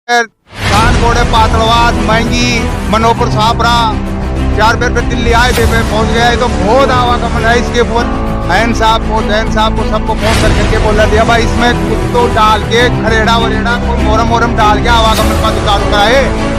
कानकोड़े पातड़वाद महंगी मनोपुर छापरा 4 पे दिल्ली आए पे पहुंच गया है। तो बहुत आवागमन है इसके ऊपर। जैन साहब को सबको फोन करके बोला दिया भाई इसमें कुछ तो डाल के खरेड़ा वरेड़ा कोई मोरम डाल के आवागमन का तो चालू कराए।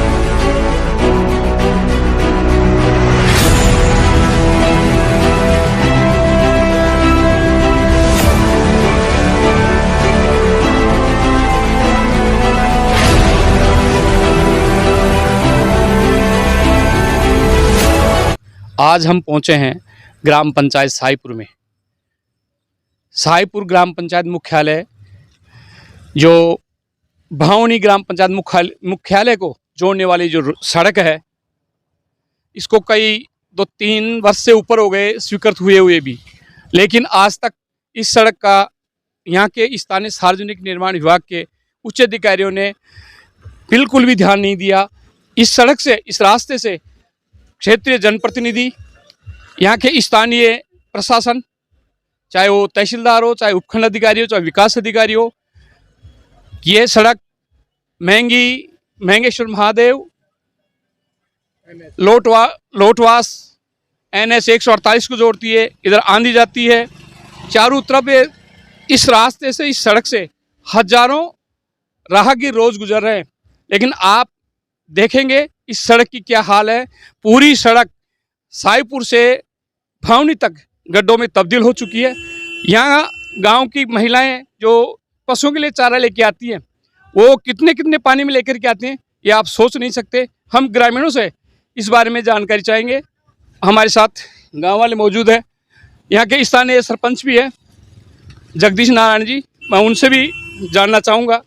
आज हम पहुंचे हैं ग्राम पंचायत साईपुर में। साईपुर ग्राम पंचायत मुख्यालय जो भावनी ग्राम पंचायत मुख्यालय को जोड़ने वाली जो सड़क है, इसको कई 2-3 वर्ष से ऊपर हो गए स्वीकृत हुए भी, लेकिन आज तक इस सड़क का यहाँ के स्थानीय सार्वजनिक निर्माण विभाग के उच्च अधिकारियों ने बिल्कुल भी ध्यान नहीं दिया। इस सड़क से, इस रास्ते से क्षेत्रीय जनप्रतिनिधि, यहाँ के स्थानीय प्रशासन, चाहे वो तहसीलदार हो, चाहे उपखंड अधिकारी हो, चाहे विकास अधिकारी हो, ये सड़क महंगेश्वर महादेव लोटवास NH 148 को जोड़ती है। इधर आंधी जाती है चारों तरफ। इस रास्ते से, इस सड़क से हजारों राहगीर रोज गुजर रहे हैं, लेकिन आप देखेंगे इस सड़क की क्या हाल है। पूरी सड़क साईपुर से भावनी तक गड्ढों में तब्दील हो चुकी है। यहाँ गांव की महिलाएं जो पशुओं के लिए चारा लेके आती हैं, वो कितने पानी में लेकर के आती हैं, ये आप सोच नहीं सकते। हम ग्रामीणों से इस बारे में जानकारी चाहेंगे। हमारे साथ गांव वाले मौजूद हैं, यहाँ के स्थानीय सरपंच भी है जगदीश नारायण जी। मैं उनसे भी जानना चाहूँगा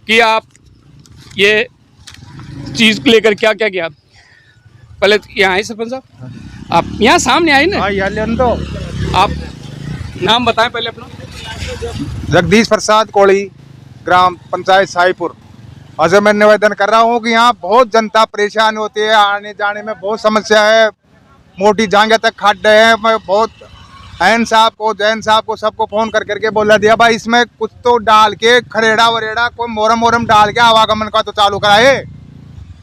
कि आप ये चीज़ लेकर क्या किया। पहले यहाँ आए सरपंच साहब, आप यहाँ सामने आए ना। तो आप नाम बताएं पहले अपना। जगदीश प्रसाद कोड़ी, ग्राम पंचायत साईपुर। और मैं निवेदन कर रहा हूँ कि यहाँ बहुत जनता परेशान होती है, आने जाने में बहुत समस्या है, मोटी जांगे तक खड्डे हैं। मैं बहुत जैन साहब को सबको फोन करके बोला दिया भाई इसमें कुछ तो डाल के खरेड़ा वरेड़ा कोई मोरम डाल के आवागमन का तो चालू कराए।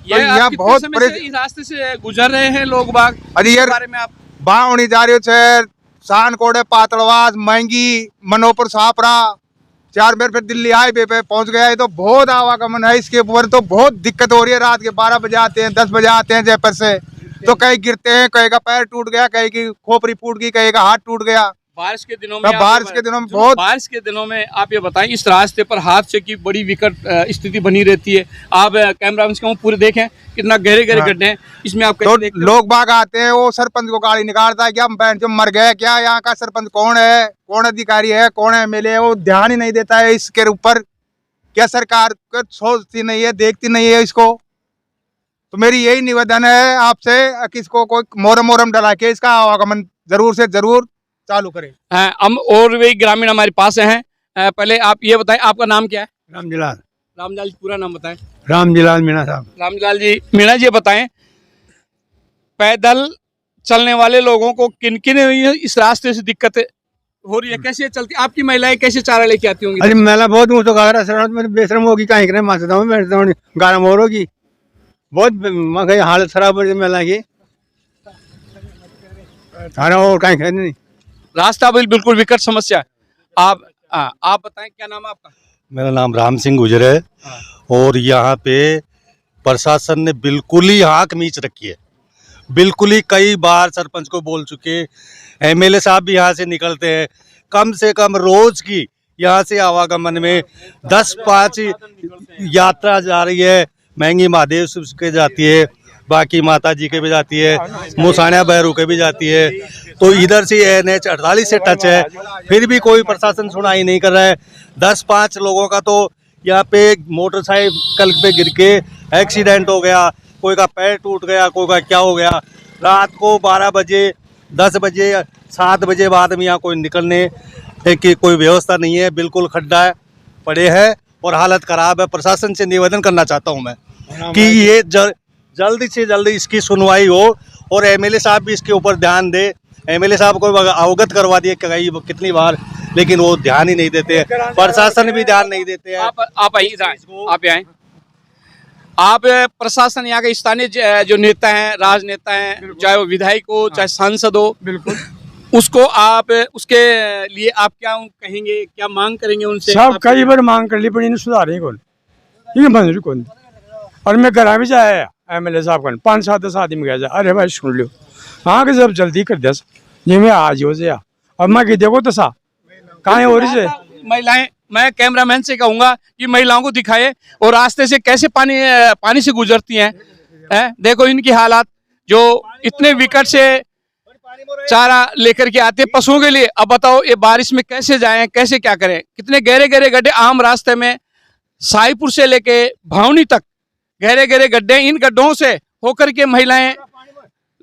ये आप बहुत इस रास्ते से गुजर रहे हैं लोग बाग, अरे यार बारे में आप बावनी जा रही है, कानकोड़े पातड़वाद महंगी मनोपुर छापरा 4 पे दिल्ली आए पे पहुंच गया है। तो बहुत आवागमन है इसके ऊपर। तो बहुत दिक्कत हो रही है। रात के 12 बजे आते हैं, 10 बजे आते हैं जयपुर से, तो कहीं गिरते हैं, कहीं का पैर टूट गया, कहीं की खोपड़ी फूट गई, कहीं का हाथ टूट गया। बारिश के दिनों में आप ये बताएं, इस रास्ते पर हादसे की बड़ी विकट स्थिति बनी रहती है। आप कैमरा में पूरे देखें कितना गहरे गड्ढे हैं इसमें। आप तो लोग बाग आते हैं, वो सरपंच को गाड़ी निकालता है, क्या जो मर गए क्या, यहाँ का सरपंच कौन है, कौन अधिकारी है, कौन MLA है, वो ध्यान ही नहीं देता है इसके ऊपर। क्या सरकार सोचती नहीं है, देखती नहीं है इसको। तो मेरी यही निवेदन है आपसे कि इसको कोई मोरम डला के इसका आवागमन जरूर से जरूर चालू करें। हम और भी ग्रामीण हमारे पास हैं। पहले आप ये बताएं, आपका नाम क्या है? रामलाल पूरा नाम बताएं। रामलाल मीणा साहब। रामलाल जी मीणा जी, बताएं पैदल चलने वाले लोगों को किन इस रास्ते से दिक्कत हो रही है, कैसे चलती? आपकी महिलाएं कैसे चारा लेके आती होंगी? अरे महिला बहुत तो बेशरम होगी, कहीं करे माता गारम हो होगी, बहुत हालत खराब है महिला की। और कहीं नहीं, रास्ता बिल्कुल विकट समस्या है। आप बताएं क्या नाम है आपका? मेरा नाम राम सिंह गुजर है। और यहाँ पे प्रशासन ने बिल्कुल ही आँख मीच रखी है, बिल्कुल ही। कई बार सरपंच को बोल चुके, MLA साहब भी यहाँ से निकलते हैं। कम से कम रोज की यहाँ से आवागमन में 10-5 यात्रा जा रही है। महंगी महादेव के जाती है, बाकी माता जी के भी जाती है, मुसानिया बैरू के भी जाती है। तो इधर से NH 48 से टच है, फिर भी कोई प्रशासन सुनाई नहीं कर रहा है। 10-5 लोगों का तो यहाँ पे मोटरसाइकिल पे गिर के एक्सीडेंट हो गया, कोई का पैर टूट गया, कोई का क्या हो गया। रात को 12 बजे, 10 बजे, 7 बजे बाद में यहाँ कोई निकलने की कोई व्यवस्था नहीं है। बिल्कुल खड्डा है, पड़े हैं और हालत खराब है। प्रशासन से निवेदन करना चाहता हूँ मैं कि ये जल्दी से जल्दी इसकी सुनवाई हो और MLA साहब भी इसके ऊपर ध्यान दे। MLA साहब को अवगत करवा दिए कितनी बार, लेकिन वो ध्यान ही नहीं देते हैं। प्रशासन भी ध्यान नहीं देते हैं। आप आइए, आप आए। आप प्रशासन यहाँ के स्थानीय जो नेता हैं, राजनेता हैं, चाहे वो विधायक हो चाहे सांसद हो, बिल्कुल उसको आप उसके लिए आप क्या कहेंगे, क्या मांग करेंगे उनसे? सब कई बार मांग कर ली पर इन्हें सुधार ही कौन, ये मंजूरी कौन। और मैं घर भी जाया MLA साहब का 5-7 आदमी गया जा, अरे भाई सुन लो हाँ कि जब जल्दी कर दिया जी मैं आज हो जाया और मैं कि देखो तो सा कहाँ हो रही है महिलाएं, मैं कैमरामैन से कहूंगा कि महिलाओं को दिखाए और रास्ते से कैसे पानी से गुजरती हैं। देखो इनकी हालात, जो इतने विकट से चारा लेकर के आते पशुओं के लिए। अब बताओ ये बारिश में कैसे जाएं, कैसे क्या करें? कितने गहरे गहरे गड्ढे आम रास्ते में, साईपुर से लेके भावनी तक गहरे गहरे गड्ढे। इन गड्ढों से होकर के महिलाएं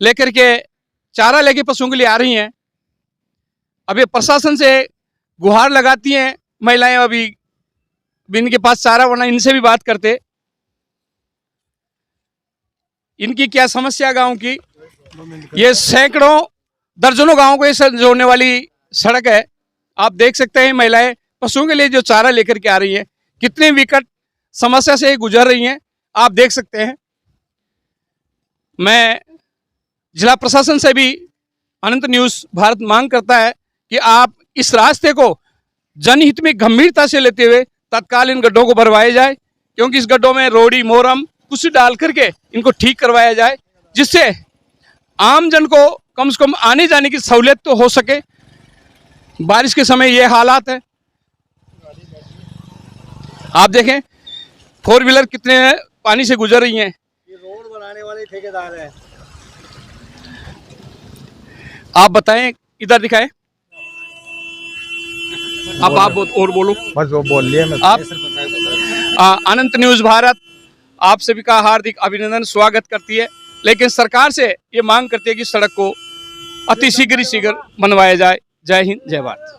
लेकर के चारा लेके पशुओं के लिए आ रही हैं। अब ये प्रशासन से गुहार लगाती हैं महिलाएं, अभी इनके पास चारा, वरना इनसे भी बात करते। इनकी क्या समस्या गांव की? ये सैकड़ों दर्जनों गांवों को ये जोड़ने वाली सड़क है। आप देख सकते हैं महिलाएं पशुओं के लिए जो चारा लेकर के आ रही हैं, कितनी विकट समस्या से गुजर रही हैं, आप देख सकते हैं। मैं जिला प्रशासन से भी अनंत न्यूज़ भारत मांग करता है कि आप इस रास्ते को जनहित में गंभीरता से लेते हुए तत्काल इन गड्ढों को भरवाए जाए, क्योंकि इस गड्ढों में रोड़ी मोरम कुछ डाल करके इनको ठीक करवाया जाए, जिससे आम जन को कम से कम आने जाने की सहूलियत तो हो सके। बारिश के समय ये हालात है, आप देखें 4 व्हीलर कितने पानी से गुजर रही हैं। ये रोड बनाने वाले ठेकेदार हैं। आप बताएं, इधर दिखाएं। अब आप और बोलो। बस वो बोल लिया मैं। आप अनंत न्यूज़ भारत आप सभी का हार्दिक अभिनंदन स्वागत करती है, लेकिन सरकार से ये मांग करती है कि सड़क को अति शीघ्र बनवाया जाए। जय हिंद, जय भारत।